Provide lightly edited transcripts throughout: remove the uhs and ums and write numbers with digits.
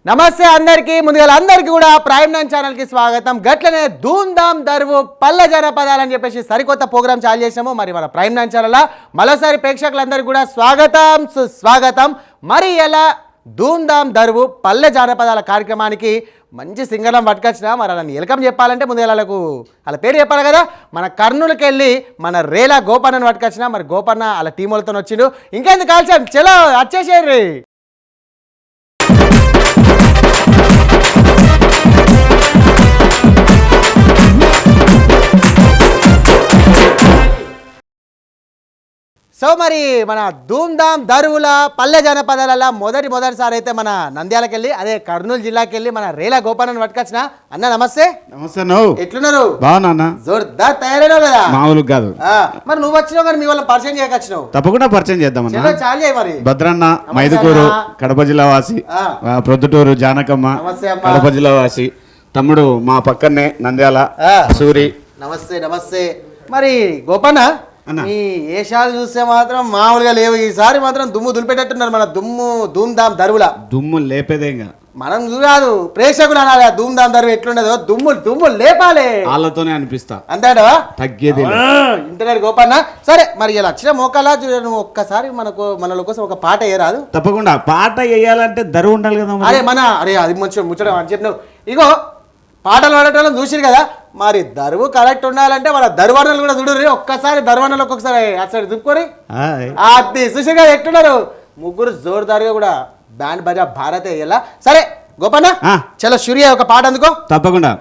నమస్తే అందరికీ ముందుగా అందరికీ కూడా ప్రైమ్ 9 ఛానల్ కి స్వాగతం. గట్లనే ధూమ్ధామ్ దరువు పల్లె జనపదాలు అని చెప్పేసి సరికొత్త ప్రోగ్రామ్ చాలు చేసాము. మరి మన ప్రైమ్ 9 ఛానల్ మరోసారి ప్రేక్షకులందరికీ కూడా స్వాగతం సుస్వాగతం. మరి ఎలా ధూమ్ధామ్ దరువు పల్లె జానపదాల కార్యక్రమానికి మంచి సింగరం పట్టుకొచ్చిన మరి అలా వెల్కమ్ చెప్పాలంటే ముందు వాళ్ళ పేరు చెప్పాలి కదా. మన కర్నూలుకి వెళ్ళి మన రేలా గోపన్నను పట్టుకొచ్చిన. మరి గోపన్న అలా టీం వాళ్ళతో వచ్చిండు. ఇంకెందుకు కాల్చాం, చలో వచ్చేసేయండి. సో మరి మన ధూమ్ధామ్ దరువుల పల్లె జనపదాల మొదటిసారి అయితే మన నంద్యాలకు వెళ్ళి అదే కర్నూలు జిల్లాకి వెళ్ళి మన రేలా గోపాలను పట్టుకొచ్చిన. అన్న నమస్తే. నమస్తే. నువ్వు ఎట్లున్నారు? బాగున్నా. జోర్దార్ తయారైనావు కదా. మామూలు కాదు. మరి నువ్వు వచ్చినావు కానీ మీ వాళ్ళని పరిచయం చేయకొచ్చినావు. తప్పకుండా పరిచయం చేద్దామన్నా. చాలు చేయి మరి. భద్రన్న మైదుకూరు కడప జిల్లా వాసి, ప్రొద్దుటూరు జానకమ్మ కడప జిల్లా వాసి, తమ్ముడు మా పక్కనే నంద్యాల సూరి. నమస్తే నమస్తే. మరి గోపన్న ఈ ఏషాలు చూస్తే మాత్రం మామూలుగా లేవు. ఈసారి మాత్రం దుమ్ము దులిపేటట్టున్నారు. మన ధూమ్ధామ్ దరువుల దుమ్ము లేపేదేగా మనం కాదు, ప్రేక్షకులు అనాలి. ధూమ్ధామ్ దరువు ఎట్లుండదో దుమ్ము లేపాలి. వాళ్ళతోనే అనిపిస్తా అంతేటవా? తగ్గేది ఇంటర్నెట్ గోపన్న. సరే మరి ఇలా వచ్చిన మోకాలా నువ్వు ఒక్కసారి మన కోసం ఒక పాట వేయరాదు? తప్పకుండా. పాట వేయాలంటే దరువు ఉండాలి కదా. అరే అది మంచి ముచ్చడం అని చెప్పినావు. ఇగో పాటలు పాడటం చూసిరు కదా. మరి దరువు కరెక్ట్ ఉండాలంటే మన దరువన్నలు కూడా చూడరు. ఒక్కసారి దరువన్నలు ఒక్కొక్కసారి అసలు దుక్కోరి అది చూసిరు కదా ఎట్టున్నారు. ముగ్గురు జోరుదారుగా కూడా బ్యాండ్ బజా భారత్ అయ్యేలా. సరే గోపన్న చలో సూర్య ఒక పాట అందుకో. తప్పకుండా.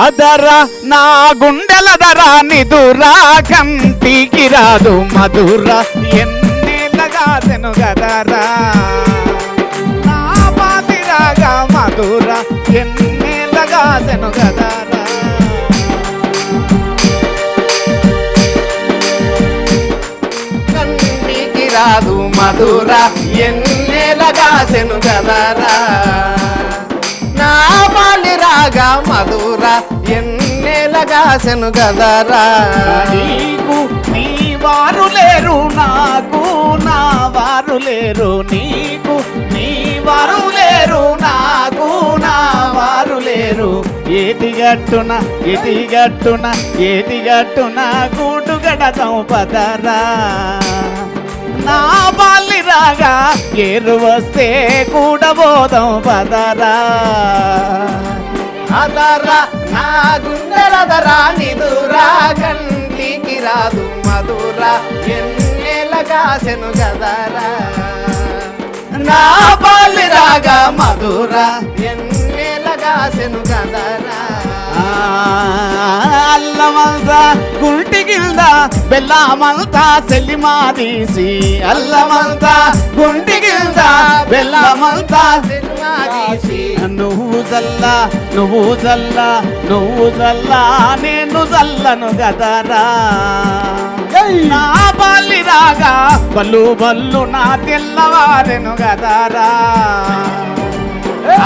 అదరా నా గుండెల ధరా నిదురా కంటికి రాదు మధురా ఎన్నేళ్ళగా తెను గదరా నా పాతిరాగా మధురా ఎన్నేళ్ళగా తెను గదరా కంటికి రాదు మధురా ఎన్నేళ్ళగా తెను గదరా నా బాలి రాగా మధుర ఎన్నేళ్ళగా సెను గదరా నీకు నీ వారు లేరు నాకు నా వారు లేరు నీకు నీ వారు లేరు నాకు నా వారు లేరు ఏటిగట్టున గూడు గడతాం పదరా నా బాలి రాగా ఏరు వస్తే కూడబోదాం పదరా అదరా నా గుండెలదరా నిదురా కంటికి రాదు మధురా ఎన్నేళ్ళగా సెను గదరా నా బాలి రాగా మధురా ఎన్నేళ్ళగా సెను గదరా అల్లమంతా గుంటికిల్దా బెల్లమంతా సెల్లిమాదీసి అల్లమంతా గుంటికిల్దా బెల్లమంతా సెల్లిమాదీసి నువ్వు జల్లా నేను జల్లను గదరా నా బాలి రాగా బల్లు నా తెల్లవారెను గదరా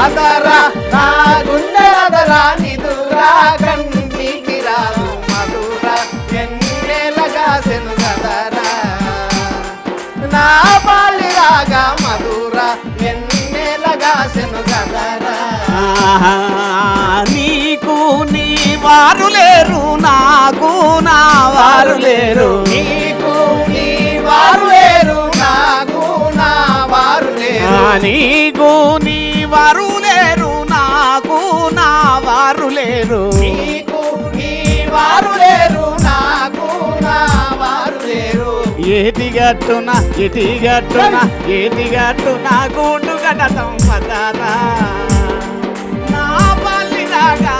అదరా నా గుండెలదరా నిదురా కంటికి రాదు మధురా ఎన్నేళ్ళగా సెను గదరా నా బాలి రాగా మధురా ఎన్నేళ్ళగా సెను గదరా నీకు నీ వారు లేరు నాకు నా వారు లేరు నీకు నీ వారు లేరు నాకు నా వారు లేరు నీకు నీ వారు లేరు నాకు నా వారు లేరు నీకు నీ వారు లేరు నాకు నా వారు లేరు ఏటిగట్టున గూడు గడతాం పదరా నా పల్లి దాకా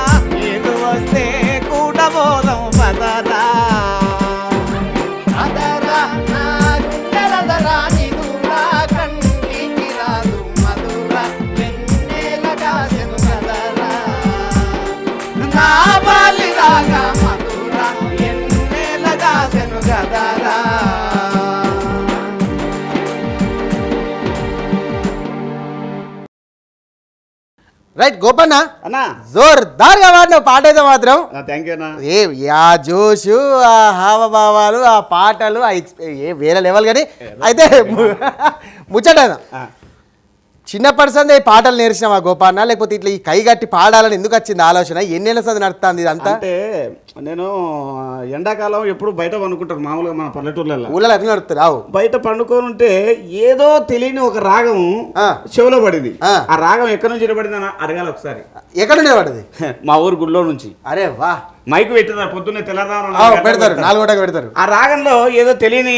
ఏడు వస్తే కూడబోదాం పదరా అదరా నా గుండెలదరా నిదురా కంటికి రాదు మధురా ఎన్నేళ్ళగా సెను గదరా నా బాలి రాగా మధురా ఎన్నేళ్ళగా సెను గదరా రైట్ గోపన్న అన్నా జోర్దార్గా పాడిన పాట అయితే మాత్రం థ్యాంక్ యూ అన్నా. ఆ జోషు ఆ హావభావాలు ఆ పాటలు వేరే లెవెల్ కానీ అయితే ముచ్చట చిన్నప్పటి సంది ఈ పాటలు నేర్చినావా గోపాన్న, లేకపోతే ఇట్లా ఈ కై గట్టి పాడాలని ఎందుకు వచ్చింది ఆలోచన? ఎన్నేళ్ళ సంది నడుస్తుంది ఇదంతా? అంటే నేను ఎండాకాలం ఎప్పుడు బయట పండుకుంటాను మామూలుగా మన పల్లెటూర్లలో. ఊళ్ళో ఎట్లా నడుపుతారు? బయట పండుకొని ఉంటే ఏదో తెలియని ఒక రాగం చెవిలో పడింది. ఆ రాగం ఎక్కడి నుంచి వినబడిందని అడగాలి ఒకసారి. ఎక్కడ నుండి పడింది? మా ఊరు గుళ్ళో నుంచి. అరే వా, మైకు పెట్టినారు పొద్దున్నే తెల్లదారం పెడతారు, 4 గంటలకు పెడతారు. ఆ రాగంలో ఏదో తెలియని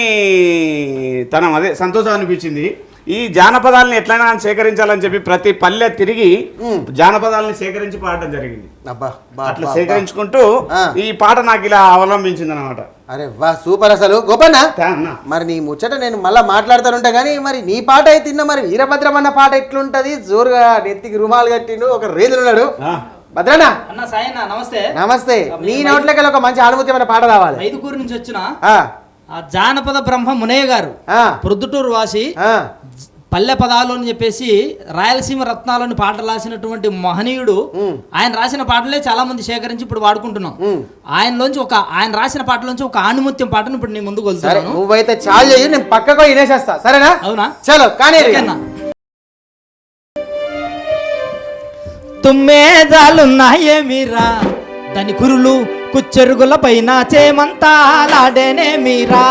తనం, అదే సంతోషం అనిపించింది. ఈ జానపదాలను ఎట్లయినా సేకరించాలని చెప్పి ప్రతి పల్లె తిరిగి జానపదాలను సేకరించి పాడటం జరిగింది. అట్లా సేకరించుకుంటూ ఈ పాట నాకు ఇలా అవలంబించింది అనమాట. అరే వా సూపర్. అసలు గోపన్న మరి నీ ముచ్చట నేను మళ్ళీ మాట్లాడుతానుంటా కానీ మరి నీ పాట అయితే మరి వీరభద్రం అన్న పాట ఎట్లుంటది? జోరుగా నెత్తికి రుమాలు కట్టిండు, ఒక రేదులున్నాడు. భద్రనా అన్న సాయన్న నమస్తే. నమస్తే. నీ నోట్లకి ఒక మంచి అనుభూతి పాట రావాలి. ఐదుగురు నుంచి వచ్చిన జానపద బ్రహ్మ మునయ్య గారు, ప్రొద్దుటూరు వాసి, పల్లె పదాలు అని చెప్పేసి రాయలసీమ రత్నాలను పాటలు రాసినటువంటి మహనీయుడు. ఆయన రాసిన పాటలే చాలా మంది సేకరించి ఇప్పుడు వాడుకుంటున్నాం. ఆయన రాసిన పాటలోంచి ఒక ఆణిముత్యం పాటను ఇప్పుడు నీ ముందుకు వెళ్తాను. నువ్వైతే చాలు చెయ్యి, నేను పక్కకు వినేసేస్తా, సరేనా? అవునా, చలో కానీ. తుమ్మేదాలున్నాయేమిరా దాని కురులు కుచ్చెరుగుల పైన చేమంతాలాడేనే మీరా.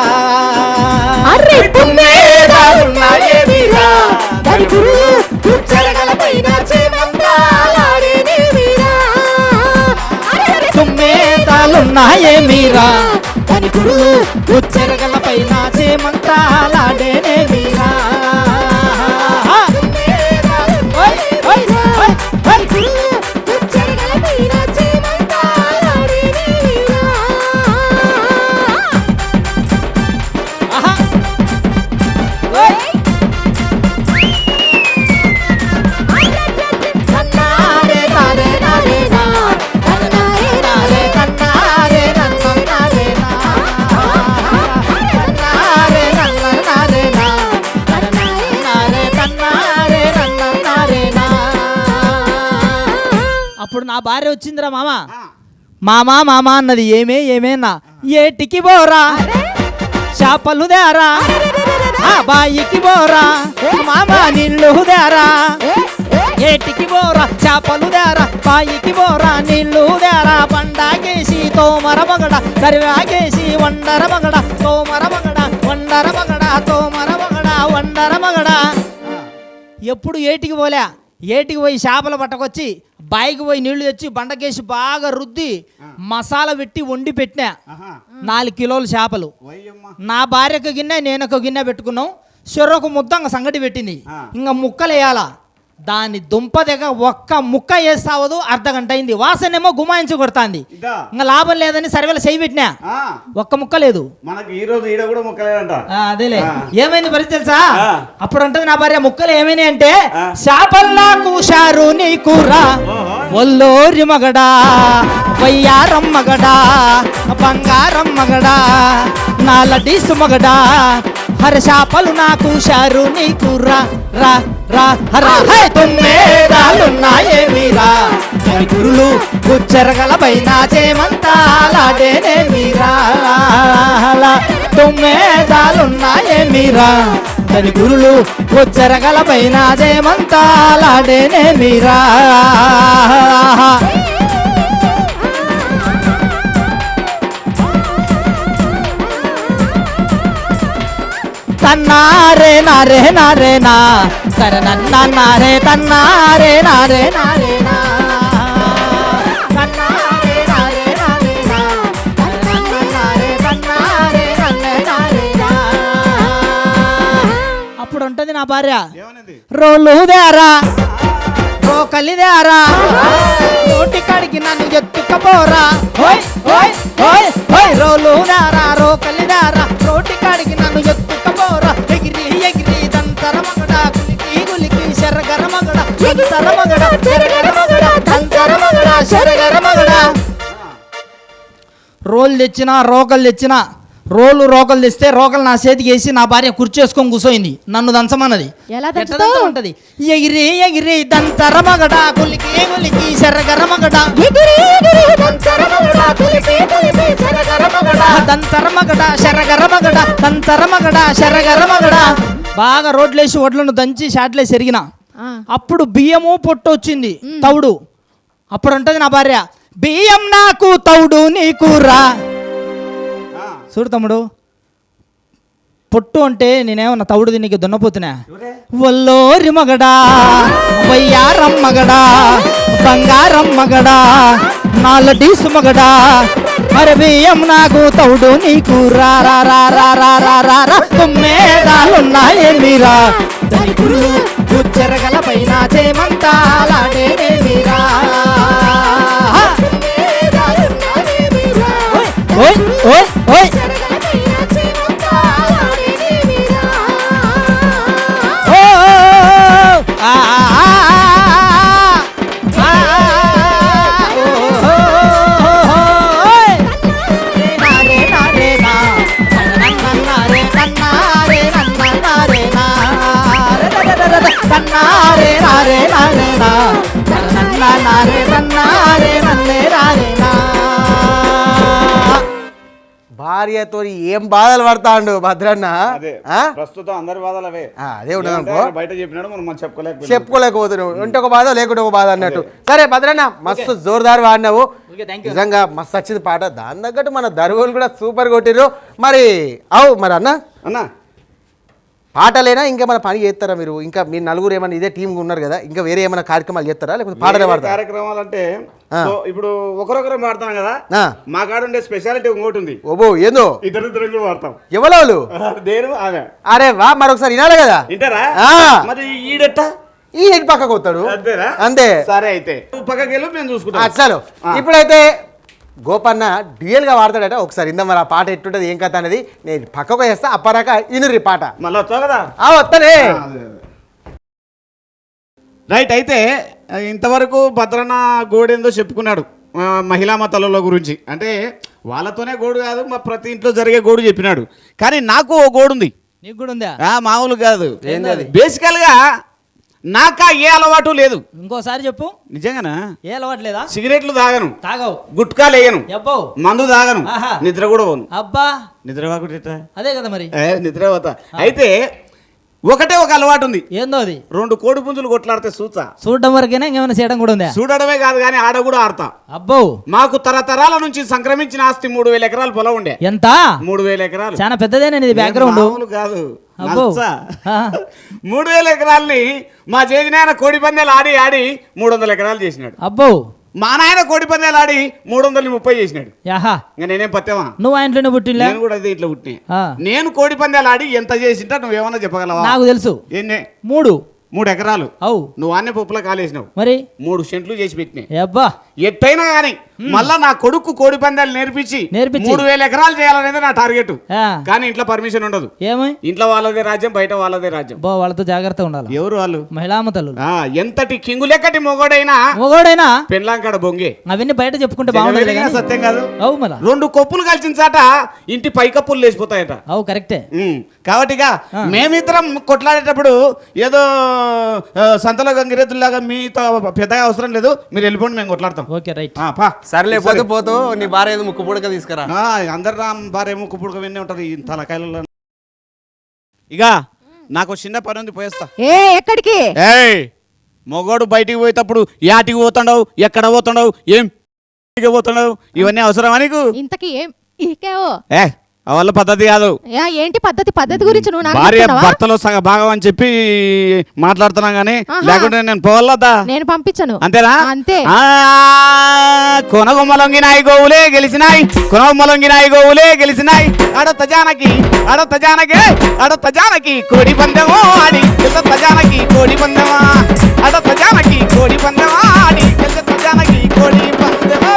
తుమ్మేదాలున్నాయేమిరా దాని కురులు కుచ్చెరుగుల పైన చేమంతాలాడేనే మీరా. తుమ్మేదాలున్నాయేమిరా దాని కురులు కుచ్చెరుగుల పైన చేమంతాలాడేనే మీరా. అప్పుడు నా భార్య వచ్చిందిరా మామ, మామా మామా అన్నది. ఏమేనా ఏటికి బోరా చేపలు దేరా, బాయికి బోరా మామా నీళ్ళు దేరా. ఏటికి బోరా చేపలు దేరా, బాయికి బోరా నీళ్ళు దేరా. పండాగేసి Tomar మగడ సరివాగేసి wonder మగడ Tomar మగడ wonder మగడ Tomar మగడ wonder మగడ. ఎప్పుడు ఏటికి పోలే, ఏటికి పోయి చేపలు పట్టకొచ్చి బాయికి పోయి నీళ్లు తెచ్చి బండకేసి బాగా రుద్ది మసాలా పెట్టి వండి పెట్టినా. 4 కిలోల చేపలు. నా భార్యకు గిన్నె నేనొక గిన్నె పెట్టుకున్నాం. చెరొక ముద్ద సంగటి పెట్టింది. ఇంకా ముక్కలు వేయాలా, దాని దుంప దగ్గర ఒక్క ముక్క వేస్తావదు. అర్ధగంట అయింది, వాసనేమో గుమాయించి కొడుతుంది. ఇంకా లాభం లేదని సర్వేలు చేయి పెట్టినా, ఒక్క ముక్క లేదు. మనకి ఈ రోజు ఈడ కూడా ముక్కలేదంట. అదేలే, ఏమైంది పరిస్థితి తెలుసా? అప్పుడు అంటది నా భార్య, ముక్కలు ఏమైనా అంటే చేపల్లా కూశారు నీ కూర, ఒల్లోరి మగడా వయ్యారం మగడా బంగారం మగడా నాలడీసు మగడా హర చేపలు నా కూశారు నీ కూర రా రా హరా. తుమ్మేదాలున్నాయేమిరా దాని కురులు కుచ్చెరగల పైన చేమంతాలాడేనే మీరా. తుమ్మేదాలున్నాయేమిరా దాని కురులు కుచ్చెరగల పైన చేమంతాలాడేనే మీరా. తన్నారే నారే నారే నా సరే నన్నారే తన్నారే నారే నారే నా తన్నారే నారే నారే నా నన్నారే తన్నారే నన్నే నారే నా. అప్పుడు ఉంటది నా భార్య, రోలు దేరా రోకలి దేరా నోటి కాడికి నన్ను ఎత్తుకపోరా. రోలు దారా రోకలి దారా రోటి కాడికి నన్ను ఎత్తుకపోరా. ఎగిరి ఎగిరి దంతర మగడ గులికి గులికి శరగర మగడ దంతర మగడ శరగర మగడ దంతర మగడ శరగర మగడ. రోలు తెచ్చినా రోకలు తెచ్చినా రోకలు తెస్తే రోకలు నా చేతికి వేసి నా భార్య కుర్చేసుకొని కూర్చోయింది, నన్ను దంచమన్నది. ఎలా ఎట్లా దంచుతావు? దంచమంటది? ఎగిరి ఎగిరి దంచరమగడ కులికి కులికి శరగరమగడ దంచరమగడ శరగరమగడ దంచరమగడ శరగరమగడ. బాగా రోడ్లేసి ఒడ్లను దంచి షాట్లేసి ఎరిగిన. అప్పుడు బియ్యము పొట్టు వచ్చింది, తౌడు. అప్పుడు అంటది నా భార్య, బియ్యం నాకు తౌడు నీకు రా. చూడు తమ్ముడు, పొట్టు అంటే నేనేమన్నా తౌడు దీనికి దున్నపోతున్నా? వల్లోరి మగడా వయ్యారం మగడా బంగారం మగడా నాలడీసు మగడా మరి బియ్యం నాకు తౌడు నీకు రా రా రా రా రా రా రా రా. తుమ్మేదాలున్నాయేమిరా దాని పురుగు ఉచ్చరగల పైన చేమంతాలాడేనేమిరా. ఓయ్ ఓయ్ ఓయ్ భార్యతో ఏం బాధలు పడతాండు భద్రన్న. అదే ఆ? ప్రస్తుతం అందరి బాధలు అవే. అదే ఉన్నది అనుకో, బయట చెప్పినాడు మనం చెప్పుకోలేకపోతున్నావు. ఉంటే ఒక బాధ లేకుంటే ఒక బాధ అన్నట్టు. సరే భద్రన్న, మస్తు జోరుదారు వాడినావు, నిజంగా మస్తు వచ్చింది పాట. దాని తగ్గట్టు మన దరువులు కూడా సూపర్ కొట్టిర్రు. మరి మరి అన్న పాటలేనా ఇంకా మన పని చేస్తారా మీరు? ఇంకా మీ నలుగురు ఏమైనా ఇదే టీమ్ ఉన్నారు కదా, ఇంకా వేరే ఏమైనా కార్యక్రమాలు చేస్తారా లేకపోతే పాటలే పాడతారా? కార్యక్రమాలు అంటే ఇప్పుడు ఒకరొకరు పాడతాం కదా, మా కాడ ఉండే స్పెషాలిటీ ఇంకోటి ఉంది. ఓబో ఏందో, ఇద్దరు కూడా పాడతాం. ఎవరు? దేని ఆమె. అరే వా, మరొకసారి వినాలి కదా. వింటారా? మరి ఈడెట్ట ఈ నెట్ పక్కకు వస్తాడు అంతే. సరే అయితే పక్కకి వెళ్ళి మేము చూసుకుంటాం. అసలు ఇప్పుడైతే గోపన్న డ్యూయల్ గా వాడతాడట. ఒకసారి ఇందా మరి ఆ పాట ఎట్టుంటది ఏం కథ అనేది నేను పక్కకు వేస్తా. అప్పరాక ఇనుర్రి పాట మళ్ళీ వచ్చావు కదా. వస్తానే. రైట్. అయితే ఇంతవరకు భద్రన్న గోడేందో చెప్పుకున్నాడు మహిళా మతాల గురించి. అంటే వాళ్ళతోనే గోడు కాదు, మా ప్రతి ఇంట్లో జరిగే గోడు చెప్పినాడు. కానీ నాకు ఓ గోడు ఉంది. నీకు కూడా ఉందా? మామూలు కాదు. ఏంది? బేసికల్ గా నాకా ఏ అలవాటు లేదు. ఇంకోసారి చెప్పు. నిజంగానా? ఏ అలవాటు లేదా? సిగరెట్లు తాగను, తాగవు, గుట్కా లేయను, ఎవ్వవు, మందు తాగను, నిద్ర కూడా పోను. అబ్బా నిద్ర కాకుండా అదే కదా మరి. నిద్ర పోతా. అయితే ఒకటే ఒక అలవాటు ఉంది. ఏందో అది? 2 కోడి పుంజులు కొట్లాడితే చూచా. చూడడం వరకేనా ఇంకేమైనా చేయడం కూడా ఉందా? చూడడమే కాదు కానీ ఆడ కూడా ఆడతా. అబ్బో, మాకు తరతరాల నుంచి సంక్రమించిన ఆస్తి 3000 ఎకరాలు పొలం ఉండే. ఎంత? 3000 ఎకరాలు. చాలా పెద్దదేనా ఇది బ్యాక్గ్రౌండ్? కాదు, 3000 ఎకరాలని మా చేతినాయన కోడి పందాలు ఆడి ఆడి 300 ఎకరాలు చేసినాడు. అబ్బో, మా నాయన కోడి పందాలు ఆడి 330 చేసినాడు. యాహా, ఇంకా నేనేం పత్తేవా? నువ్వు ఆ ఇంట్లోనే పుట్టిలా? నేను కూడా అదే ఇంట్లో పుట్టినా. నేను కోడి పందాలు ఆడి ఎంత చేసింటా నువ్వేమన్నా చెప్పగలవా? నాకు తెలుసు. ఎన్నే? 3 ఎకరాలు. అవు, నువ్వు అన్నే పప్పులో కాలేసినావు. మరి 3 సెంట్లు చేసి పెట్టినాయి. అబ్బా, ఎట్టయినా కానీ మళ్ళా నా కొడుకు కోడి పందాలు నేర్పించి 3000 ఎకరాలు చేయాలనేది నా టార్గెట్. కానీ ఇంట్లో పర్మిషన్ ఉండదు. ఏమై? ఇంట్లో వాళ్ళదే రాజ్యం, బయట వాళ్ళదే రాజ్యం. వాళ్ళతో జాగ్రత్తగా ఉండాలి. ఎవరు వాళ్ళు? మహిళామతలు. ఎంతటి కింగు లెక్కటి మొగోడైనా పెళ్ళాంకాడ బొంగే. అవన్నీ బయట చెప్పుకుంటే బాగుంటుంది. సత్యం కాదు. అవు, మళ్ళా 2 కొప్పులు కలిసిన చాట ఇంటి పైకప్పులు లేచిపోతాయట. అవు, కరెక్టే. కాబట్టిగా మేమిద్దరం కొట్లాడేటప్పుడు ఏదో సంతలో గంగిరెద్దులాగా మీతో పెద్దగా అవసరం లేదు, మీరు వెళ్ళిపోండి, మేము కొట్లాడతాం. Okay, right. సర్లే, పోతూ పోతూ నీ భార్య ఏదో ముక్కు పుడక తీసుకురా. అందరు భార్య ముక్కు పుడక విన్నే ఉంటది ఈ తలకాయలలో. ఇక నాకు చిన్న పని ఉంది, పోయేస్తా. ఎక్కడికి? మొగోడు బయటికి పోయేటప్పుడు యాటికి పోతుండవు, ఎక్కడ పోతుండవు, ఏం పోతుండవు, ఇవన్నీ అవసరమా నీకు? ఇంతకీ ఏం ఈకేవో? వాళ్ళ పద్ధతి కాదు. ఏంటి పద్ధతి? పద్ధతి గురించి నువ్వు నాకు భార్య చెప్తున్నావా? భర్తలో సగ భాగం అని చెప్పి మాట్లాడుతున్నా గానీ లేకుంటే నేను పోవాలదా? నేను పంపించను. అంతేనా? అంతే. కొనగొమ్మలొంగినాయి గోవులే గెలిచినాయి, కొనగొమ్మలొంగినాయి గోవులే గెలిచినాయి. అడత జానకి అడత జానకి అడత జానకి కోడి పందెమో ఆడి గెలత జానకి కోడి పందెమా, అడత జానకి కోడి పందెమా ఆడి గెలత జానకి కోడి పందెమా.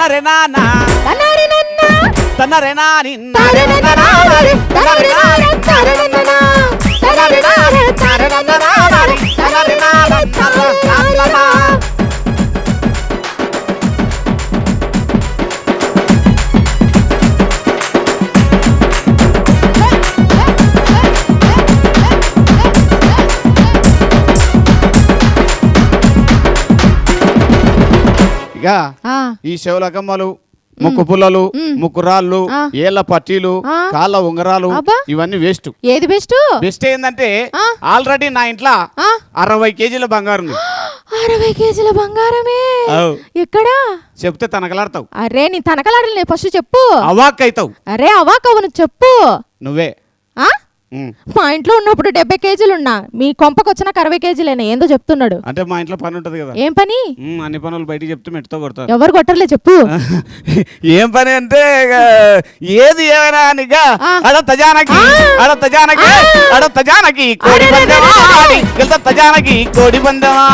తనరే నానా తనరి నన్న తనరే నాని తనరి తనరి తనరి ఇక ఈ శివలకమ్మలు ముక్కు పుల్లలు ముక్కు రాళ్ళు ఏళ్ల పట్టీలు కాళ్ళ ఉంగరాలు అబ్బా. ఇవన్నీ వేస్ట్ ఏది బెస్ట్ బెస్ట్ ఏంటంటే ఆల్రెడీ నా ఇంట్లో 60 కేజీల బంగారం ఉంది 60 కేజీల బంగారమే అవు. ఎక్కడా చెప్తే తనకలాడతావు అరే నీ తనకలాడలే ఫస్ట్ చెప్పు అవాక్ అవుతావు అరే అవాకవును చెప్పు నువ్వే ఆ ఉమ్. మా ఇంట్లో ఉన్నప్పుడు 70 కేజీలు ఉన్నా మీ కొంపకొచ్చిన 60 కేజీలేనా ఏందో చెప్తున్నాడు అంటే మా ఇంట్లో పని ఉంటది కదా ఏం పని అన్ని పనులు బయటికి చెప్తే మెట్టుతో కొడతారు ఎవరు కొట్టర్లే చెప్పు ఏం పని అంటే ఇక ఏది ఏమైనా నిక అడ తజానకి అడ తజానకి అడ తజానకి కోడి పందెమా ఆడి గెలుత తజానకి కోడి పందెమా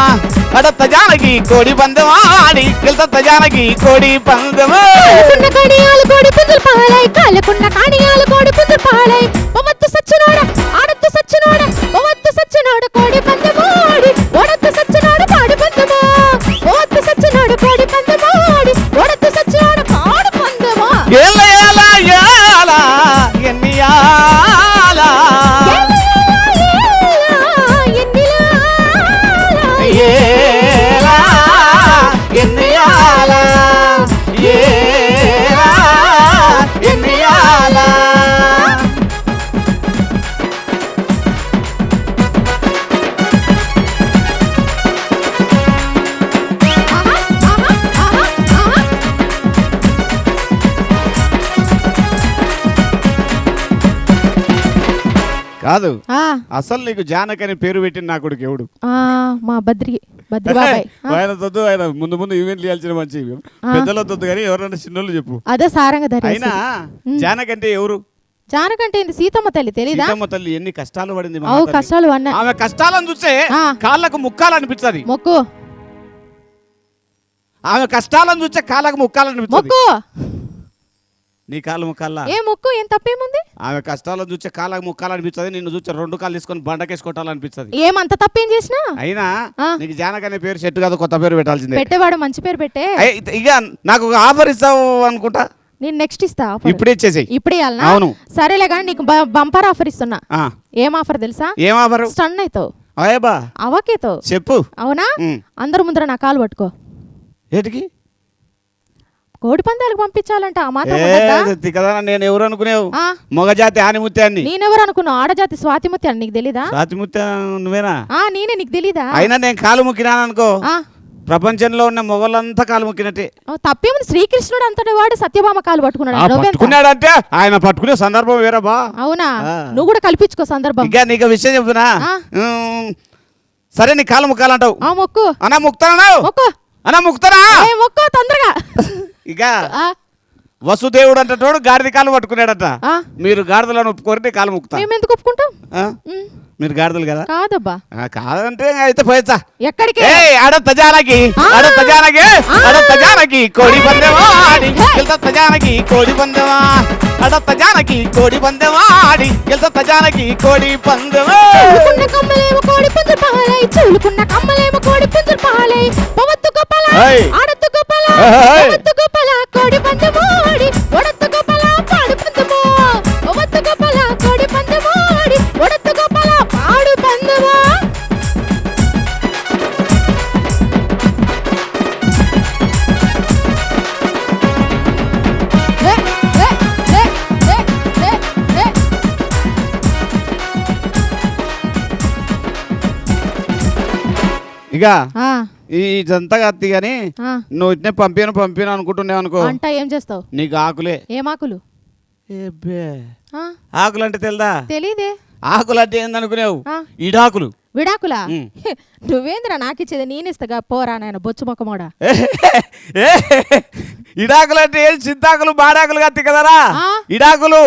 అడ తజానకి కోడి పందెమా ఆడి గెలుత తజానకి కోడి పందెమా కాళ్ళకున్న కడియాలు కోడి పుంజులు పాలై కాళ్ళకున్న కడియాలు కోడి పుంజులు పాలై పొవత్తు సచ్చినోడ ఆడత్తు సచ్చినోడ పొవత్తు సచ్చినోడ కోడి పందెమాడి ఓడత్తు సచ్చినోడ పాడి పందెమా పొవత్తు సచ్చినోడ కోడి పందెమాడి ఓడత్తు సచ్చినోడ పాడి పందెమా ఏల ఏల ఏల ఎన్నియాల ఏల ఎన్నియాల ఏల ఎన్నియాల కాదు అసలు నీకు జానక్ అని పేరు పెట్టిన నా కొడుకు ఎవడు మా బద్రి బాబాయ్ ఆయన తొద్దు ఆయన ముందు ముందు ఈవెంట్లు ఇవ్వాల్సిన మంచి పెద్దల తొద్దు కానీ ఎవరన్నా చిన్నోళ్ళు చెప్పు అదే సారంగా ధరి అయినా జానక్ అంటే ఎవరు జానకంటే ఏంది సీతమ్మ తల్లి తెలీదా సీతమ్మ తల్లి ఎన్ని కష్టాలు పడింది అవు కష్టాలు అన్న ఆమె కష్టాలను చూస్తే కాళ్ళకు ముక్కాలనిపిస్తుంది మొక్కు ఆమె కష్టాలను చూస్తే కాళ్ళకు ముక్కాలనిపిస్తుంది మొక్కు నీ కాళ్ళు ముక్కాలా ఏ మొక్కు ఏం తప్పేముంది ఆమె కష్టాలను చూస్తే కాళ్ళకు ముక్కాలనిపిస్తుంది నిన్ను చూస్తే 2 కాళ్ళు తీసుకొని బండకేసి కొట్టాలనిపిస్తుంది ఏమంత తప్పేం చేసినా అయినా నీకు జానక్ అనే పేరు సెట్ కాదు కొత్త పేరు పెట్టాల్సిందే పెట్టేవాడు మంచి పేరు పెట్టే ఇక నాకు ఒక ఆఫర్ ఇస్తావు అనుకుంటా నేను నెక్స్ట్ ఇస్తా offer. ఇప్పుడే ఇచ్చేసేయ్ ఇప్పుడే ఇవ్వాలనా అవును సరేలే కానీ నీకు బంపర్ ఆఫర్ ఇస్తున్నా ఏం ఆఫర్ తెలుసా ఏం ఆఫర్ స్టన్ అవుతావు అయ్యబా అవకేతో చెప్పు అవునా అందరు ముందర నా కాలు పట్టుకో ఏటికి కోడి పందాలకు పంపించాలంట ఆ మాత్రం ఉండద్దా? కదా నేను ఎవరు అనుకునేవు ఆ, మొగజాతి ఆనిముత్యాన్ని నేనెవరు అనుకున్నావు ఆడజాతి స్వాతిముత్య అని నీకు తెలీదా స్వాతిముత్యం నువ్వేనా నేనే నీకు తెలీదా అయినా నేను కాలు ముక్కినాను అనుకో ఆ, ప్రపంచంలో ఉన్న మొగలంతా కాలు ముక్కినట్టే తప్పేముంది శ్రీకృష్ణుడు అంతటి వాడు సత్యభామ కాలు పట్టుకున్నాడు నువ్వెంత? పట్టుకున్నాడంటే ఆయన పట్టుకునే సందర్భం వేరబా అవునా ఆ. నువ్వు కూడా కల్పించుకో సందర్భం ఇంకా నీకు విషయం చెప్తున్నా ఆ. సరే నీ కాలు ముక్కాలంటావు ఆ మొక్కు అన్నా ముక్తానన్నావు మొక్కు అన్నా ముక్తానా ఏ మొక్కు తొందరగా ఇక ఆ, వసుదేవుడు అంటోడు గాడిద కాలు పట్టుకున్నాడట ఆ. మీరు గాడిదలను ఒప్పుకోరంటే కాలు ముక్తా మేము ఎందుకు ఒప్పుకుంటాం ఆ? ఉమ్, మీరు గాడిదలు కదా కాదబ్బా కాదంటే అయితే పోయచ్చా ఎక్కడికి ఆడ తజానకి ఆడ తజానకి ఆడ తజానకి కోడి పందెమా ఆడి గెలుత తజానకి కోడి పందెమా ఆడ తజానకి కోడి పందెమా ఆడి గెలుత తజానకి కోడి పందెమా చూలుకున్న కమ్మలేమో కోడి పుంజులు పాలై చూలుకున్న కమ్మలేమో కోడి పుంజులు పాలై పొవత్తు గొప్పల ఏయ్. ఆడత్తు గొప్పల ఏయ్. పొవత్తు గొప్పల కోడి పందెమోడి ఒడత్తు గొప్పల పాడు పందెమో పొవత్తు గొప్పల కోడి పందెమోడి ఒడత్తు గొప్పల పాడు పందెమో ఏ, ఏ, ఏ, ఏ, ఏ, ఏ. ఇక ఆ, ఇదంతా కత్తి గాని ఆ. నువ్వు ఇట్నే పంపాను అనుకుంటున్నావు అనుకో వంట ఏం చేస్తావు నీకు ఆకులే ఏమాకులు ఆ, ఆకులు అంటే తెలుదా తెలీదే ఆకులు అంటే ఏందనుకునేవు ఆ. ఇడాకులు విడాకులా ఉమ్. నువ్వేంద్రా నాకిచ్చేది నేనిస్తగా పోరా నాయన బొచ్చు మొక్కమోడా ఇడాకులు అంటే ఏం చింతాకులు బాడాకులు కత్తి కదరా ఆ. ఇడాకులు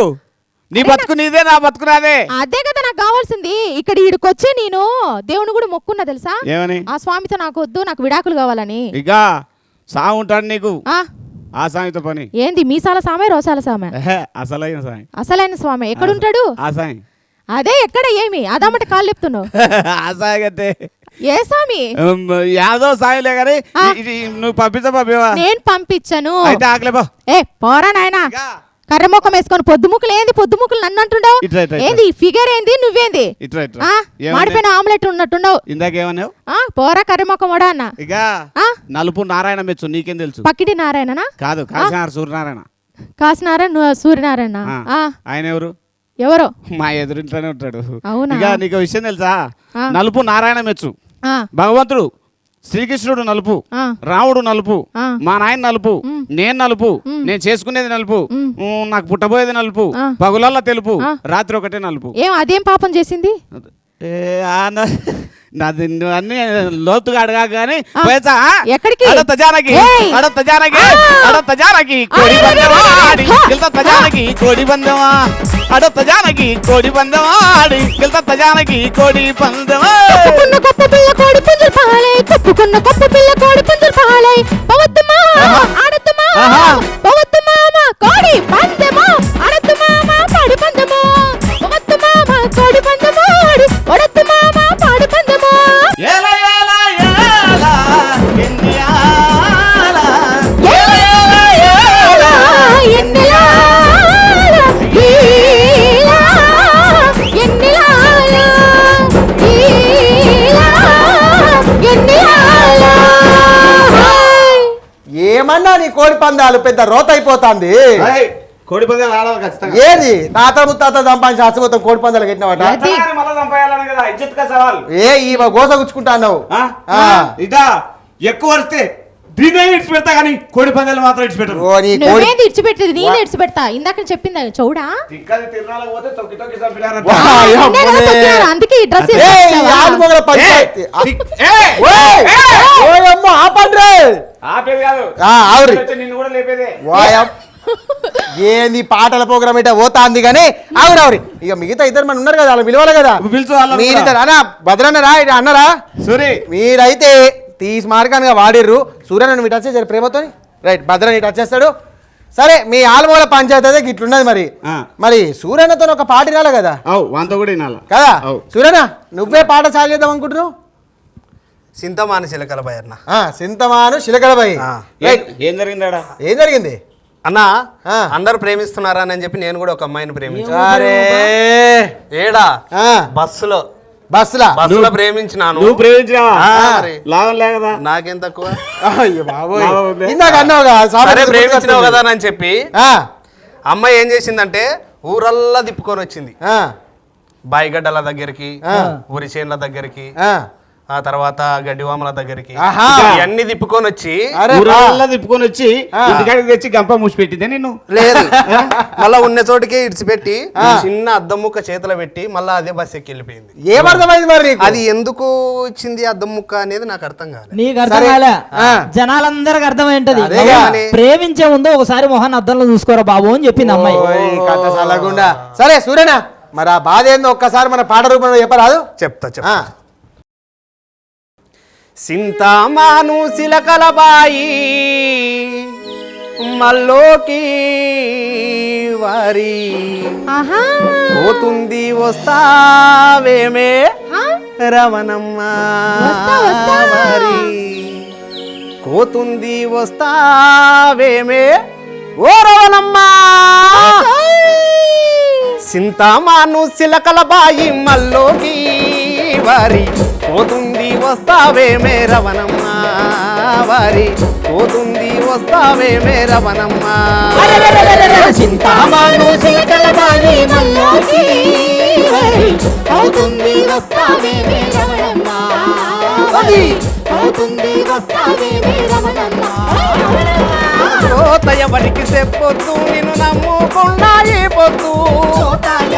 నీ బతుకు నీదే నా బతుకు నాదే అదే కదా నాకు కావాల్సింది ఇక్కడ ఈడికొచ్చి నేను దేవుని కూడా మొక్కున్నా తెలుసా ఏమని ఆ స్వామితో నాకు వద్దు నాకు విడాకులు కావాలని ఇక సాగుంటాడు నీకు ఆ ఆ సాయంతో పని ఏంది మీసాల సామె రోసాల సామె? అసలైన సాయం అసలైన స్వామి ఎక్కడుంటాడు? ఆ సాయం అదే ఎక్కడ ఏమి అదామట కాళ్ళు చెప్తున్నావు? ఆ సాయం అంటే ఏ స్వామి? యాదో సాయంలే కానీ ఇది నువ్వు పంపించవా? నేను పంపించను. అయితే ఆకలేబా. ఏ పోరా నాయనా, కర్రముఖం వేసుకొని పొద్దుముక్కులు ఏంది? పొద్దుముక్కులు నన్ను అంటుండవు ఇట్రా, ఇట్రా, ఇట్రా. ఏంది ఫిగర్ ఏంది? నువ్వేంది ఇట్రా ఇట్రా. ఆ? మాడిపోయిన ఆమ్లెట్ ఉన్నట్టుండవు. ఇందాకేమన్నావు? పోరా కర్రముఖం వడా అన్న. ఇక ఆ? నలుపు నారాయణ మెచ్చు నీకేం తెలుసు? పక్కిటి నారాయణనా? కాదు కాశీనారాయణ సూర్యనారాయణ. కాసినారాయణ సూర్యనారాయణ. ఆయన ఎవరు? ఎవరో మా ఎదురింట్లోనే ఉంటాడు. అవునా? ఇక నీకు విషయం తెలుసా? ఆ. నలుపు నారాయణ మెచ్చు. భగవంతుడు శ్రీకృష్ణుడు నలుపు, రాముడు నలుపు, మా నాయన నలుపు, నేను నలుపు, నేను చేసుకునేది నలుపు, నాకు పుట్టబోయేది నలుపు, పగులల్లా తెలుపు, రాత్రి ఒకటే నలుపు. ఏం అదేం పాపం చేసింది? నాది అన్ని లోతుగా అడగా కానీ ఎక్కడికి? అడత జానకి ఏయ్! అడత జానకి అడత జానకి కోడి బందమా ఆడి గిల్త జానకి కోడి బందమా అడత జానకి కోడి బందమా ఆడి గిల్త జానకి కోడి బందమా. కప్పుకున్న గొప్ప పిల్ల కోడి పుంజులు పాలై, కప్పుకున్న గొప్ప పిల్ల కోడి పుంజులు పాలై, పవత్తు మామ ఆడత్తు మామ, పవత్తు మామ కోడి పందెమో, ఆడత్తు మామ పాడి పందెమో, పవత్తు మామ కోడి పందెమో, ఆడత్తు మామ పాడి పందెమో. ఏల ఏల ఏల ఎన్నియాల ఏల ఏల ఎన్నెలాల ఈలా, ఎన్నెలాల ఈలా, ఎన్నెలాల. ఏమన్నా నీ కోడి పందాలు పెద్ద రోత అయిపోతుంది. కోడి పందాలు ఆడాలి ఖచ్చితంగా. ఏది తాత ముత్తాత సంపాదించి అసమొత్తం కోడి పందాలు కట్టినవాట? మళ్ళా చంపేయాలని కదా ఇజ్జత్ కా సవాల్. ఈ గోస గుచ్చుకుంటా అన్నావు. ఇదా ఎక్కువ వస్తే దీన్నే ఇడిచి పెడతా కానీ కోడి పందాలు మాత్రం ఇడిచి పెట్టరు. ఓ నీ కోడి నువ్వేంది ఇడిచిపెట్టేది? నేను ఇడిచిపెడతా. ఇందాక చెప్పింది చౌడా. తిక్కది తిరణాలకు పోతే తొక్కి తొక్కి చంపినారంట. వా, నిన్నే కదా తొక్కినారు, అందుకే ఈ డ్రెస్ ఏయ్, వేసుకొచ్చావా? ఆలు మొగల పంచాయతీ. ఓయమ్మో ఆపండ్రే. ఆపేది కాదు ఆవురి నిన్ను కూడా లేపేదే. వాయం ఏంది పాటల ప్రోగ్రామ్ ఇట పోతాంది కానీ ఆవురు ఆవురి. ఇక మిగతా ఇద్దరు మన ఉన్నారు కదా, వాళ్ళు పిలవాలి కదా. పిలుచు వాళ్ళని మీరిద్దరు అన్నా భద్రన్నరా ఇట అన్నరా? సూరి మీరైతే తీసి మార్గానుగా వాడిర్రు. సూర్యను నువ్వు ఇటు వచ్చేసారు ప్రేమతో. రైట్, భద్రని ఇటు వచ్చేస్తాడు. సరే, మీ ఆలమూల పంచాయతీ అయితే ఇట్లున్నది. మరి సూర్యనతో ఒక పాట రాలే కదా? అవు వాంతో కూడా వినాలా కదా? అవు. సూర్యనా నువ్వే పాట చాలు చేద్దాం అనుకుంటున్నావు? సింతమాన చిలకల భయ అన్న. సింతమాను శిలకలబాయి. ఏం జరిగిందాడా? ఏం జరిగింది అన్న? అందరు ప్రేమిస్తున్నారా అని చెప్పి నేను కూడా ఒక అమ్మాయిని ప్రేమించాను. అరే ఏడా ఆ, బస్సులో బస్సులా బస్సులో ప్రేమించినాను. నువ్వు ప్రేమించినావా? మరి. లాభం లే కదా. నాకేం తక్కువ. అయ్యో బాబోయ్, బాబోయ్. ఇందాక అన్నావుగా సరే ప్రేమించినావు కదా అని చెప్పి ఆ, అమ్మాయి ఏం చేసిందంటే ఊరల్లా తిప్పుకొని వచ్చింది. ఆ, బాయిగడ్డల దగ్గరికి, ఆ. ఊరి చేన్ల దగ్గరికి, ఆ. ఆ తర్వాత గడ్డివామల దగ్గరికి, ఆహా. ఇవన్నీ తిప్పుకొని వచ్చి అరే ఊరల్లా తిప్పుకొని వచ్చి ఆ. ఇంటికాడికి తెచ్చి గంప మూసిపెట్టిందే నిన్ను. లేదు మళ్ళా ఉన్న చోటుకే ఇడిచిపెట్టి చిన్న అద్దం ముక్క చేతిలో పెట్టి మళ్ళా అదే బస్ ఎక్కి వెళ్ళిపోయింది. ఏమర్థమైంది మరి నీకు? అది ఎందుకు ఇచ్చింది అద్దం ముక్క అనేది నాకు అర్థం కాలేదు. నీకు అర్థం సరే. కాలే, ఆ. జనాలందరికి అర్థమైంటది. అదేగా. ప్రేమించే ముందు ఒకసారి మొహాన్ని అద్దంలో చూసుకోరా బాబు అని చెప్పింది అమ్మాయి. ఓయ్, కథ సలగుండా. సరే సూర్యనా, మరి ఆ బాధ ఏందో ఒక్కసారి మన పాట రూపంలో చెప్పరాదు? చెప్తా సింతామాను సిలకల బాయి మల్లోకి వారి ఆహా. పోతుంది వస్తావేమే ఆ? రమణమ్మ వస్తా. వారి పోతుంది వస్తావేమే ఓ రమణమ్మ. సింతామాను సిలకల బాయి మల్లోకి వారి పోతుంది వస్తావేమే రవణమ్మ వారి పోతుంది వస్తావేమే రవణమ్మ. చింతామాను సిలకల బాయి మల్లోకి వారి అవుతుంది వస్తావేమే రమణమ్మ, అవుతుంది వస్తావేమే రమణమ్మ. కోత ఎవరికి చెప్పొద్దు నిన్ను నమ్ముకున్నా ఈ పొద్దు.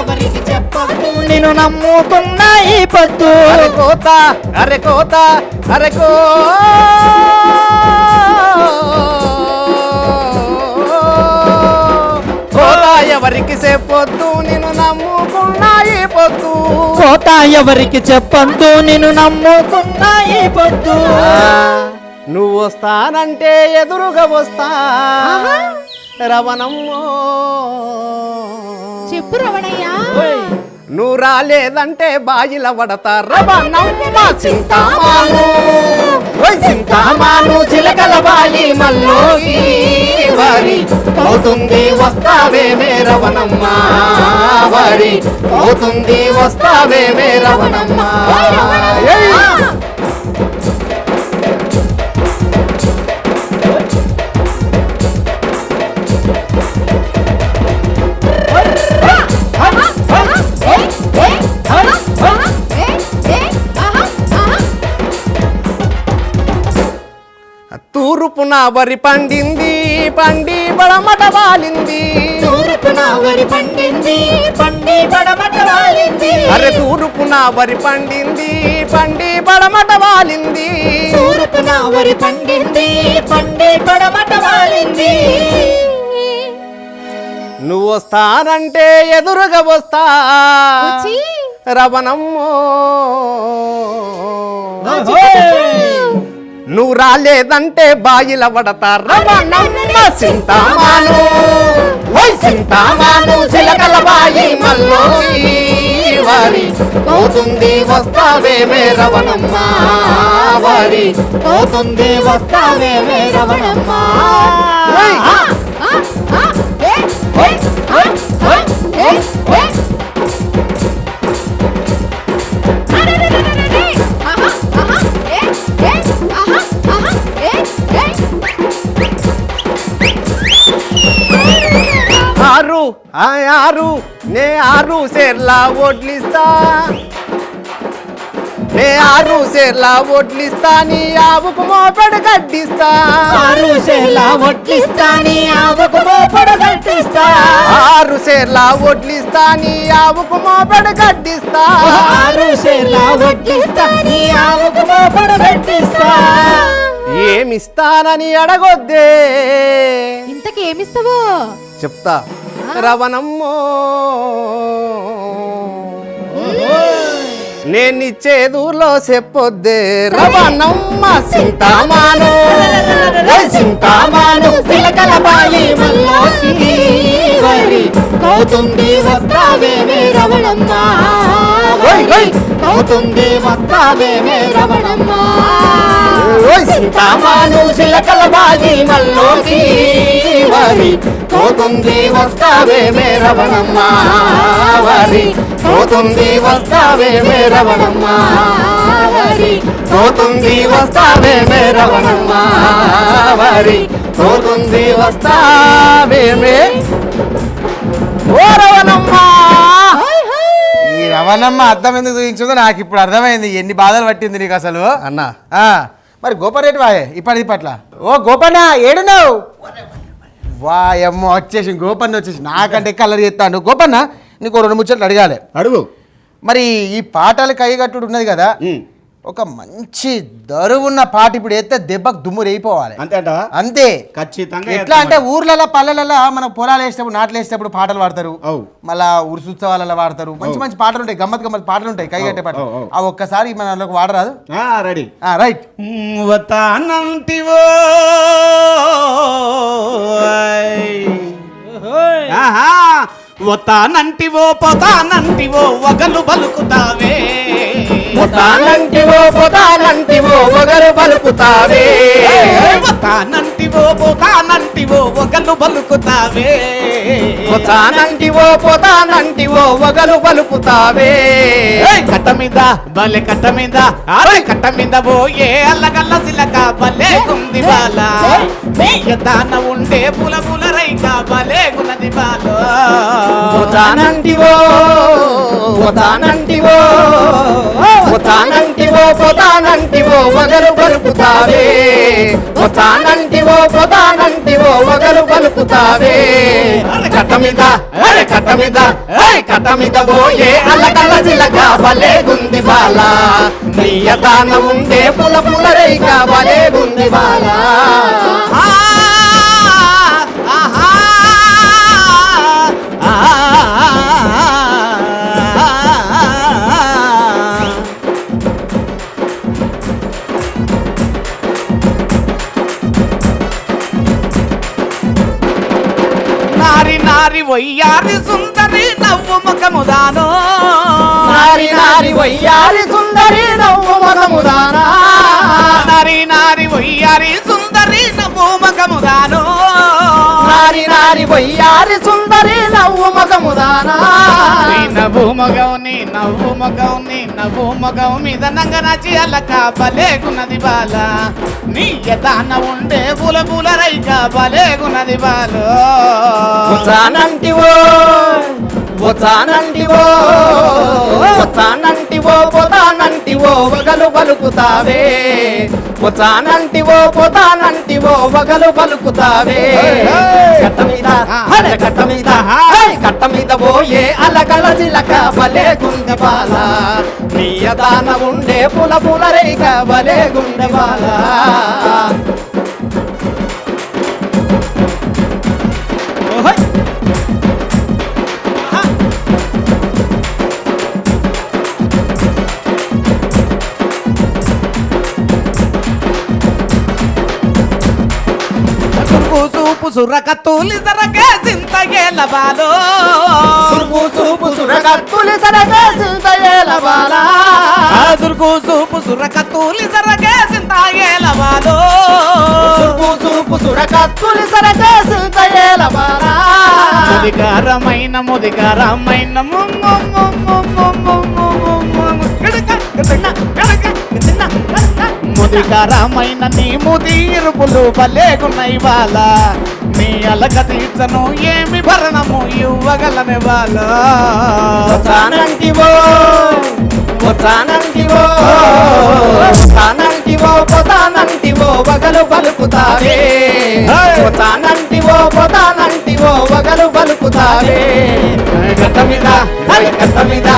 ఎవరికి చెప్పకు నేను నమ్ముకున్నా ఈ పొద్దు. అరే కోత అరే కోత అరే కోత ఎవరికి చెప్పొద్దు నిన్ను నమ్ముకున్నా ఈ పొద్దు. కోత ఎవరికి చెప్పొద్దు నేను నమ్ముకున్నా ఈ పొద్దు. నువ్వు వస్తానంటే ఎదురుగా వస్తా రవణమ్మో. చెప్పు రవణయ్యా. నువ్వు రాలేదంటే బాయిల పడతా రవణమ్మ. చింతామాను ఓయ్ చింతామాను చిలకల బాయి మల్లోకి వారి అవుతుంది వస్తావేమే రవణమ్మ. వారి అవుతుంది వస్తావేమే రవణమ్మ. తూర్పున వరి పండింది పండి పడమట వాలింది. తూర్పున వరి పండింది పండి పడమట వాలింది. అరే తూర్పున వరి పండింది పండి పడమట వాలింది. తూర్పున వరి పండింది పండి పడమట వాలింది. నువ్వు వస్తానంటే ఎదురుగా వస్తా వచ్చి రవణమ్మో. నువ్వు రాలేదంటే బాయిల పడతా రవణమ్మ. చింతామాను ఓయ్ చింతామాను చిలకల బాయి మల్లోకి వారి అవుతుంది వస్తావేమే రవణమ్మ. వారి అవుతుంది వస్తావేమే రవణమ్మ. ఓయ్. ఆరు ఆరు నే 6 సేర్లా ఓట్లిస్తా. నే 6 సేర్లా ఓట్లిస్తా నీ ఆవుకు మోపెడు గడ్డిస్తా. 6 సేర్లా వడ్లిస్తా నీ ఆవుకు మోపెడు గడ్డిస్తా. 6 సేర్లా ఓట్లిస్తా నీ ఆవుకు మోపెడు గడ్డిస్తా. 6 సేర్లా వడ్లిస్తా నీ ఆవుకు మోపెడు గడ్డిస్తా. ఏమిస్తానని అడగొద్దే ఇంతకేమిస్తావో చెప్తా రవణమ్మో. నేనిచ్చేదూర్లో చెప్పొద్దే రవణమ్మ. చింతామాను ఓయ్ చింతామాను చిలకల బాయి మల్లోకి వారి అవుతుంది వస్తావేమే రవణమ్మ. ఓయ్ ఓయ్. అవుతుంది వస్తావేమే రవణమ్మ. ఓయ్ చింతామాను చిలకల బాయి మల్లోకి వారి పోతుంది వస్తావేమే రవణమ్మ. వారి పోతుంది వస్తావేమే రవణమ్మ. వారి పోతుంది వస్తావేమే రవణమ్మ. వారి పోతుంది వస్తావేమే ఓ రవణమ్మ. ఈ రవణమ్మ అర్థం ఎందుకు చూపించిందో నాకు ఇప్పుడు అర్థమైంది. ఎన్ని బాధలు పట్టింది నీకు అసలు అన్నా ఆ, మరి గోపరెడ్డి వాయే ఇప్పట్ల. ఓ గోపన్న ఏడున్నావు? వాయమ్మ వచ్చేసి గోపన్న వచ్చేసి నాకంటే కలర్ చేస్తాను. గోపన్న నీకు 2 ముచ్చట్లు అడగాలి. అడుగు. మరి ఈ పాటలు కైగట్టుడు ఉన్నది కదా, ఒక మంచి దరువున్న పాట ఇప్పుడు వేస్తే దెబ్బకు దుమ్ము రేయిపోవాలి అంతేట అంతే. ఖచ్చితంగా ఎట్లా అంటే ఊర్లలో పల్లెలలో మనం పొలాలు వేసేటప్పుడు నాట్లు వేసేటప్పుడు పాటలు పాడతారు, అవు. మళ్ళా ఉరుసుత్సవాలలో వాడతారు. మంచి మంచి పాటలు ఉంటాయి, గమ్మత్ గమ్మత్ పాటలు ఉంటాయి, కైగట్టే పాటలు. అవు. ఆ ఒక్కసారి మనలోకి వాడరాదు? రెడీ. రైట్. వతానంటివో వతానంటివో పోతానంటివో వగలు బలుకుతావే. పోతానంటివో పోతానంటివో వగలు పలుకుతావే. వతానంటివో పోతానంటివో వగలు బలుకుతావే. పోతానంటివో పోతానంటివో వగలు పలుకుతావే. కట్ట మీద బలే కట్ట మీద అరే కట్ట మీద పోయే అల్లగల్ల సిలక బలే గుంది బాల. దాన ఉండే పుల పుల రైక బలే గున్నది బాలో. పోతానంటివో పోతానంటివో పోతానంటివో పోతానంటివో వగలు పలుకుతావే. పోతానంటివో పోతానంటివో వగలు పలుకుతావే. కట్ట మీద అరే కట్ట మీద కట్ట మీద పోయే అల్లగల్ల సిలక బలే గుంది బాల. నీయతాన ఉండే పుల పుల రైక బలే గుంది బాల. నారి నారి వయ్యారి సుందరి నవ్వు ముఖముదానో నారి నారి వయ్యారి సుందరి నవ్వు మగముదానా నారి నారి వయ్యారి సుందరి నవ్వు ముఖముదానో నారి నారి వయ్యారి సుందరి నవ్వు మగముదానా నీ నవ్వు మగవు నీ నవ్వు మగవు నీ నవ్వు మగవు మీద నంగనాచి అల్లక బలేగున్నది బాల నీ ఎదాన ఉండే పూల పూల రైక బలేగున్నది బాలో వచ్చానంటివో వచ్చానంటివో వచ్చానంటివో పోతానంటివో వగలు పలుకుతావే వచ్చానంటివో పోతానంటివో వగలు పలుకుతావే కట్ట మీద అరే కట్ట మీద కట్ట మీద పోయే అలకల చిలక భలే గుండె బాల నీయదాన ఉండే పుల పుల రేఖ భలే గుండె బాల సూపు సుర్రక తూలి సరకే సింతగేల బాలో సురుకు చూపు సురగత్తులి సరగే సింతయేల బాల సురుకు సూపు సుర్రక తూలి సరకే సింతగేల బాలో సురుకు చూపు సురగత్తులి సరగే సింతయేల బాల ముదికారమైన ముదికారమైన ముదికారమైన నీ ముది ఇరుపులు బలేగున్నాయి బాల నీ అలక తీర్చను ఏమి భరణము ఇవ్వగలనే బాల వచ్చానంటివో వచ్చానంటివో వచ్చానంటివో పోతానంటివో వగలు పలుకుతావే వచ్చానంటివో పోతానంటివో వగలు పలుకుతావే కట్ట మీద కట్ట మీద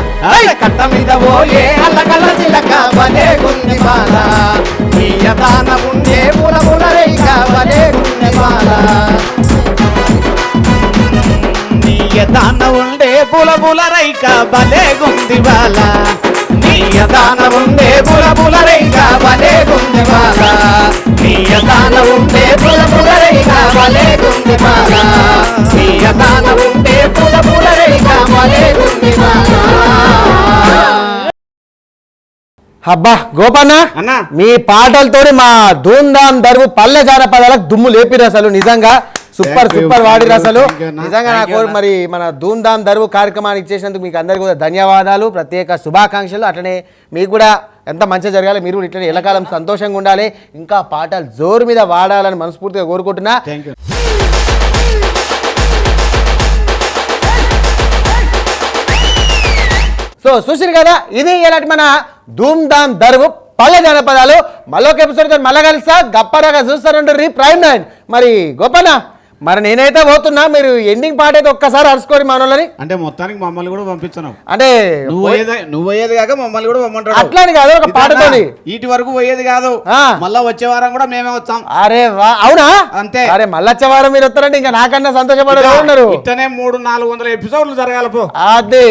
కట్ట మీద పోయే అల్లకల్ల చిలక భలే గుండె బాల నీయదాన ఉండే పుల పుల రేఖ భలే గుండె బాల నీయదాన ఉండే పుల పుల రైక భలే గుంది బాల నీయదాన ఉండే పుల పుల రేఖ భలే గుండె బాల నీయదాన ఉండే పుల పుల రేఖ భలే గుండె బాల నీయదాన ఉండే పుల పుల రేఖ భలే గుండె బాల అబ్బా గోపన్న అన్నా. మీ పాటలతోని మా ధూమ్ధామ్ దరువు పల్లె జానపదాలకు దుమ్ము లేపిరు అసలు నిజంగా సూపర్ Thank you, సూపర్ వాడిరు thank you, అసలు thank you అన్న. నిజంగా Thank నాకు you అన్న. మరి మన ధూమ్ధామ్ దరువు కార్యక్రమానికి ఇచ్చేసినందుకు మీకు అందరికీ కూడా ధన్యవాదాలు ప్రత్యేక శుభాకాంక్షలు అట్లనే మీకు కూడా ఎంత మంచిగా జరగాలి మీరు కూడా ఇట్లనే ఎల్లకాలం సంతోషంగా ఉండాలి ఇంకా పాటలు జోరు మీద వాడాలని మనస్ఫూర్తిగా కోరుకుంటున్నా థ్యాంక్ యూ సో చూసిరు కదా ఇది ఇలాంటి మన ధూమ్ధామ్ దరువు పల్లె జనపదాలు మళ్ళొక ఎపిసోడ్ మళ్ళా కలుస్తా గప్పరగా చూస్తారంటారు ప్రైమ్ 9 మరి గోపన్న మరి నేనైతే పోతున్నా మీరు ఎండింగ్ పాట అయితే ఒక్కసారి అరుచుకోరి మనోళ్ళని అంటే మొత్తానికి మమ్మల్ని కూడా పంపించను అంటే నువ్వు పోయేది కాక మమ్మల్ని కూడా పంపంటాడు అట్లాని కాదు ఒక పాటతోని ఇటు వరకు పోయేది కాదు ఆ. మళ్ళా వచ్చే వారం కూడా మేమే వచ్చాం అరే వా అవునా అంతే. అరే మళ్ళొచ్చే వారం మీరు వస్తారంటే ఇంకా నాకన్నా సంతోషపడే ఉన్నారు ఇట్టనే 300-400 ఎపిసోడ్లు జరగాలి పో అదే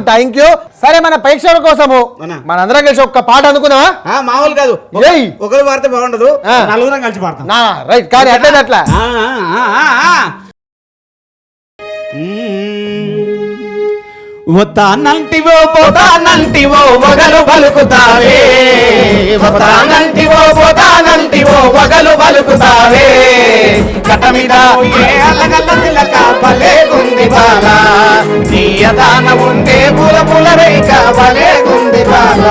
థ్యాంక్ యూ సరే మన ప్రేక్షకుల కోసము అన్నా. మనందరం కలిసి ఒక్క పాట అనుకుందామా మామూలు కాదు ఏయ్. ఒకరు పాడితే బాగుండదు ఆ. నలుగురం కలిసి పాడతాం నా రైట్ కానీ అట్లా వస్తానంటివో పోతానంటివో వగలు పలుకుతావే వస్తానంటివో పోతానంటివో వగలు పలుకుతావే కట్ట మీద ఏ అల్లగల్ల చిలక భలే గుంది బాల నీయదాన ఉండే పుల పుల రేఖ భలే గుంది బాల